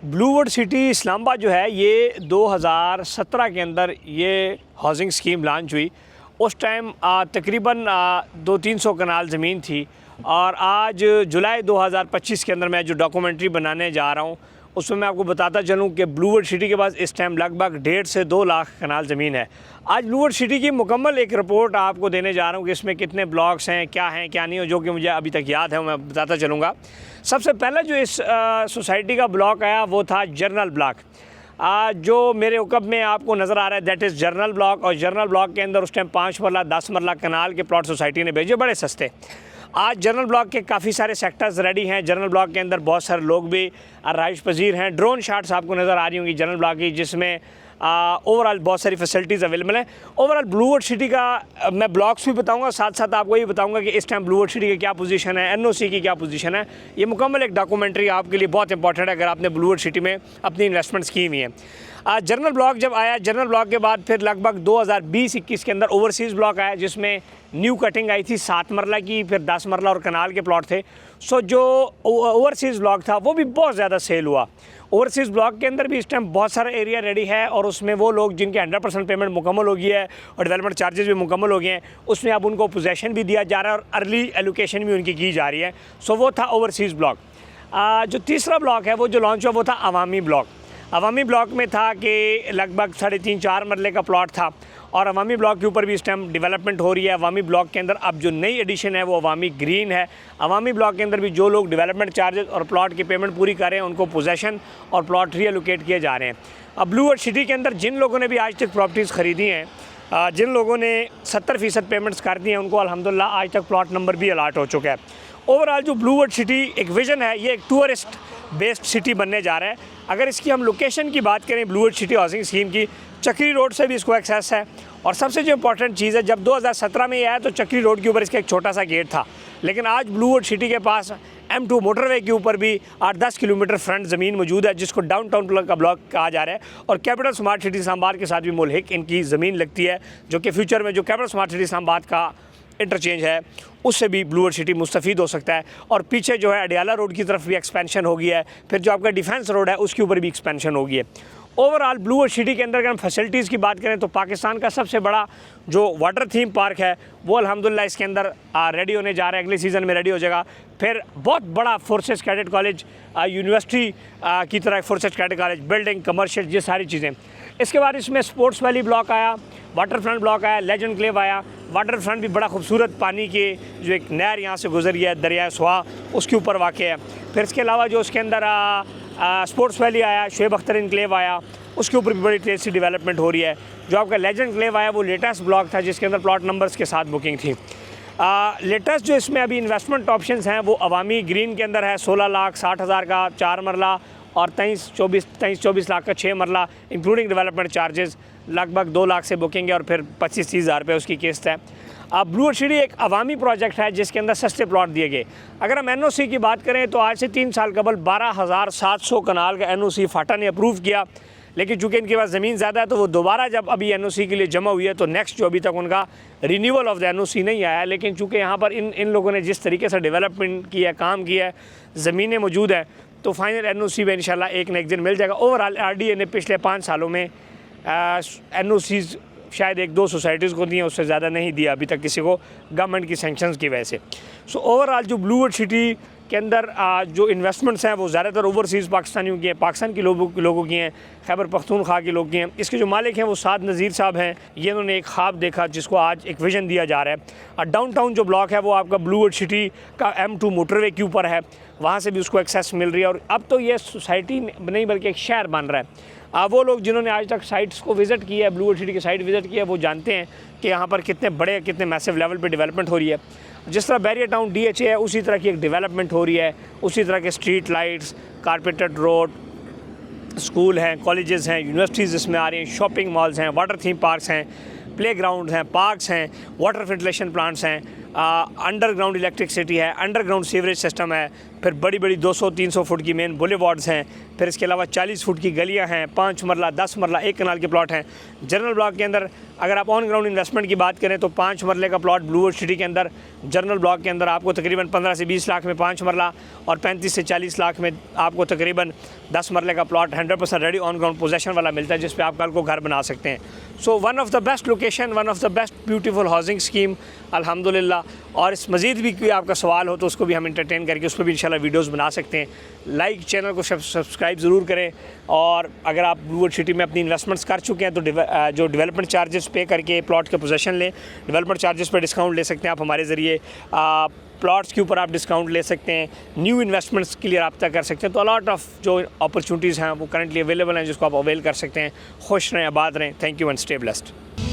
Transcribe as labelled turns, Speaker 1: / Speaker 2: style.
Speaker 1: Bluewood city Islamabad जो है ये 2017 के अंदर ये हाउसिंग स्कीम लॉन्च हुई। उस टाइम तकरीबन 200-300 कनाल ज़मीन थी और आज जुलाई 2025 के अंदर मैं जो डॉक्यूमेंट्री बनाने जा रहा हूँ उसमें मैं आपको बताता चलूँ कि ब्लूवुड सिटी के पास इस टाइम लगभग 1.5 से 2 लाख कनाल ज़मीन है। आज ब्लूवुड सिटी की मुकम्मल एक रिपोर्ट आपको देने जा रहा हूँ कि इसमें कितने ब्लॉक्स हैं क्या नहीं हो, जो कि मुझे अभी तक याद है मैं बताता चलूँगा। सबसे पहले जो इस सोसाइटी का ब्लॉक आया वो था जर्नल ब्लॉक। जो मेरे हुक्म में आपको नज़र आ रहा है दैट इज़ जर्नल ब्लॉक। और जर्नल ब्लॉक के अंदर उस टाइम 5 मरला 10 मरला कनाल के प्लॉट सोसाइटी ने भेजे, बड़े सस्ते। आज जनरल ब्लॉक के काफ़ी सारे सेक्टर्स रेडी हैं। जनरल ब्लॉक के अंदर बहुत सारे लोग भी रहाइश पजीर हैं। ड्रोन शॉट्स आपको नज़र आ रही होंगी जनरल ब्लॉक की, जिसमें ओवरऑल बहुत सारी फैसिलिटीज़ अवेलेबल हैं। ओवरऑल ब्लूवुड सिटी का मैं ब्लॉक्स भी बताऊंगा, साथ साथ आपको ये बताऊंगा कि इस टाइम ब्लूवुड सिटी की क्या पोजीशन है, एनओसी की क्या पोजीशन है। ये मुकम्मल एक डॉक्यूमेंट्री आपके लिए बहुत इंपॉर्टेंट है अगर आपने ब्लूवुड सिटी में अपनी इन्वेस्टमेंट्स की हुई है। जनरल ब्लॉक जब आया, जनरल ब्लॉक के बाद फिर लगभग 2020-21 के अंदर ओवरसीज़ ब्लॉक आया, जिसमें न्यू कटिंग आई थी 7 मरला की, फिर 10 मरला और कनाल के प्लॉट थे। सो जो ओवरसीज़ ब्लॉक था वो भी बहुत ज़्यादा सेल हुआ। ओवरसीज़ ब्लॉक के अंदर भी इस टाइम बहुत सारा एरिया रेडी है और उसमें वो लोग जिनके 100% पेमेंट मुकम्मल हो गई है और डेवलपमेंट चार्जेस भी मुकम्मल हो गए हैं, उसमें अब उनको पोजेसन भी दिया जा रहा है और अर्ली एलोकेशन भी उनकी की जा रही है। सो वो था ओवरसीज़ ब्लॉक। जो तीसरा ब्लॉक है वो जो लॉन्च हुआ वो था अवामी ब्लॉक। अवामी ब्लॉक में था कि लगभग 3.5-4 मरले का प्लॉट था और अवामी ब्लॉक के ऊपर भी इस टाइम डेवलपमेंट हो रही है। अवामी ब्लॉक के अंदर अब जो नई एडिशन है वो अवामी ग्रीन है। अवामी ब्लॉक के अंदर भी जो लोग डेवलपमेंट चार्जेस और प्लॉट की पेमेंट पूरी कर रहे हैं उनको पोजेसन और प्लॉट रीएलोकेट किए जा रहे हैं। अब ब्लूवुड सिटी के अंदर जिन लोगों ने भी आज तक प्रॉपर्टीज़ ख़रीदी हैं, जिन लोगों ने 70% पेमेंट्स कर दी हैं, उनको अल्हम्दुलिल्लाह आज तक प्लॉट नंबर भी अलाट हो चुका है। ओवरऑल जो ब्लूवुड सिटी एक विज़न है, ये एक टूरिस्ट बेस्ड सिटी बनने जा रहा है। अगर इसकी हम लोकेशन की बात करें ब्लूवुड सिटी हाउसिंग स्कीम की, चक्री रोड से भी इसको एक्सेस है। और सबसे जो इंपॉर्टेंट चीज़ है, जब 2017 में ये आया तो चक्री रोड के ऊपर इसका एक छोटा सा गेट था, लेकिन आज ब्लूवुड सिटी के पास M2 मोटरवे के ऊपर भी 8-10 किलोमीटर फ्रंट ज़मीन मौजूद है, जिसको डाउनटाउन का ब्लॉक कहा जा रहा है। और कैपिटल स्मार्ट सिटी इस्लामाबाद के साथ भी मुल्हिक इनकी ज़मीन लगती है, जो कि फ्यूचर में जो कैपिटल स्मार्ट सिटी इस्लामाबाद का इंटरचेंज है उससे भी ब्लूवुड सिटी मुस्तफ़ीद हो सकता है। और पीछे जो है अडियाला रोड की तरफ भी एक्सपेंशन हो गया है, फिर जो आपका डिफेंस रोड है उसके ऊपर भी एक्सपेंशन हो गई है। ओवरऑल ब्लूवुड सिटी के अंदर अगर हम फैसिलिटीज़ की बात करें तो पाकिस्तान का सबसे बड़ा जो वाटर थीम पार्क है वो अल्हम्दुलिल्लाह इसके अंदर रेडी होने जा रहा है, अगले सीज़न में रेडी हो जाएगा। फिर बहुत बड़ा फोर्सेस कैडेट कॉलेज, यूनिवर्सिटी की तरह forces cadet college, building, commercial, ये सारी चीज़ें। इसके बाद इसमें स्पोर्ट्स वैली ब्लॉक आया, वाटर फ्रंट ब्लॉक आया, लेजेंड क्लेव आया। वाटर फ्रंट भी बड़ा खूबसूरत पानी के जो एक नहर यहाँ से गुजरी है, दरियाए सुहा, उसके ऊपर वाक़ है। फिर इसके अलावा जो उसके अंदर स्पोर्ट्स वैली आया, शुएब अख्तर इनक्लेव आया, उसके ऊपर भी बड़ी तेज़ सी डेवलपमेंट हो रही है। जो आपका लेजेंड क्लेव आया वो लेटेस्ट ब्लॉक था, जिसके अंदर प्लॉट नंबर्स के साथ बुकिंग थी। लेटेस्ट जो इसमें अभी इन्वेस्टमेंट ऑप्शंस हैं वो अवामी ग्रीन के अंदर है, 16,60,000 का 4 मरला और 23-24 लाख का 6 मरला, इंक्लूडिंग डेवलपमेंट चार्जेस। लगभग 2 लाख से बुकिंग है और फिर 25-30 हज़ार रुपये उसकी किस्त है। अब ब्लूवुड सिटी एक अवामी प्रोजेक्ट है जिसके अंदर सस्ते प्लॉट दिए गए। अगर हम एनओसी की बात करें तो आज से 3 साल कबल 12,700 कनाल का एनओसी फाटा ने अप्रूव किया, लेकिन चूँकि इनके पास ज़मीन ज़्यादा है तो वो दोबारा जब अभी एनओसी के लिए जमा हुई है तो नेक्स्ट जो अभी तक उनका रिन्यूअल ऑफ द एनओसी नहीं आया। लेकिन चूँकि यहाँ पर इन लोगों ने जिस तरीके से डेवलपमेंट किया है, काम किया है, ज़मीनें मौजूद है, तो फाइनल एनओसी में इंशाल्लाह एक न एक दिन मिल जाएगा। ओवरऑल आरडीए ने पिछले 5 सालों में एनओसीज़ शायद 1-2 सोसाइटीज़ को दिए, उससे ज़्यादा नहीं दिया अभी तक किसी को, गवर्नमेंट की सैंक्शंस की वजह से। सो ओवरऑल जो ब्लूवुड सिटी के अंदर जो इन्वेस्टमेंट्स हैं वो ज़्यादातर ओवरसीज़ पाकिस्तानियों की हैं, पाकिस्तान के लोगों की हैं, खैबर पख्तूनख्वा के लोग की हैं। इसके जो मालिक हैं वो साद नज़ीर साहब हैं। ये उन्होंने एक ख्वाब देखा जिसको आज एक विज़न दिया जा रहा है। और डाउनटाउन जो ब्लॉक है वो आपका ब्लूवुड सिटी का M2 मोटरवे के ऊपर है, वहाँ से भी उसको एक्सेस मिल रही है। और अब तो ये सोसाइटी नहीं बल्कि एक शहर बन रहा है। वो लोग जिन्होंने आज तक साइट्स को विज़िट किया है, ब्लूवुड सिटी की साइट विज़िट किया है, वो जानते हैं कि यहाँ पर कितने मैसिव लेवल पे डेवलपमेंट हो रही है। जिस तरह बैरियर टाउन DHA है उसी तरह की एक डेवलपमेंट हो रही है, उसी तरह के street lights, carpeted road, school हैं, कॉलेजेस हैं, यूनिवर्सिटीज़ इसमें आ रही हैं, शॉपिंग मॉल्स हैं, वाटर थीम पार्क्स हैं, प्लेग्राउंड हैं, पार्क्स हैं, वाटर फिल्ट्रेशन प्लांट्स हैं, अंडरग्राउंड इलेक्ट्रिसिटी है, अंडरग्राउंड सीवरेज सिस्टम है, फिर बड़ी बड़ी 200-300 फुट की मेन बुलेवार्ड्स हैं, फिर इसके अलावा 40 फुट की गलियां हैं, 5 मरला 10 मरला 1 कनाल के प्लॉट हैं। जनरल ब्लॉक के अंदर अगर आप ऑन ग्राउंड इन्वेस्टमेंट की बात करें तो 5 मरले का प्लॉट ब्लूवर्ड सिटी के अंदर जनरल ब्लॉक के अंदर आपको तकरीबन 15 से 20 लाख में 5 मरला और 35 से 40 लाख में आपको तकरीबन 10 मरले का plot 100% ready on ground possession वाला मिलता है, जिस पे आप कल को घर बना सकते हैं। So one of the best location, one of the best beautiful housing scheme अल्हम्दुलिल्लाह। और इस मज़ीद भी कोई आपका सवाल हो तो उसको भी हम इंटरटेन करके उस पर भी इंशाल्लाह वीडियोज़ बना सकते हैं। लाइक चैनल को सब्सक्राइब ज़रूर करें। और अगर आप ब्लूवर्ड सिटी में अपनी इन्वेस्टमेंट्स कर चुके हैं तो जो डेवलपमेंट चार्जेस पे करके प्लॉट के पोजेसन लें, डेवलपमेंट चार्जेस पर डिस्काउंट ले सकते हैं आप हमारे ज़रिए। प्लॉट्स के ऊपर आप डिस्काउंट ले सकते हैं, न्यू इन्वेस्टमेंट्स के लिए रब्ता कर सकते हैं। तो अलॉट ऑफ जो अपॉर्चुनिटीज़ हैं वो करंटली अवेलेबल हैं, जिसको आप अवेल कर सकते हैं। खुश रहें, आबाद रहें। Thank you and stay blessed.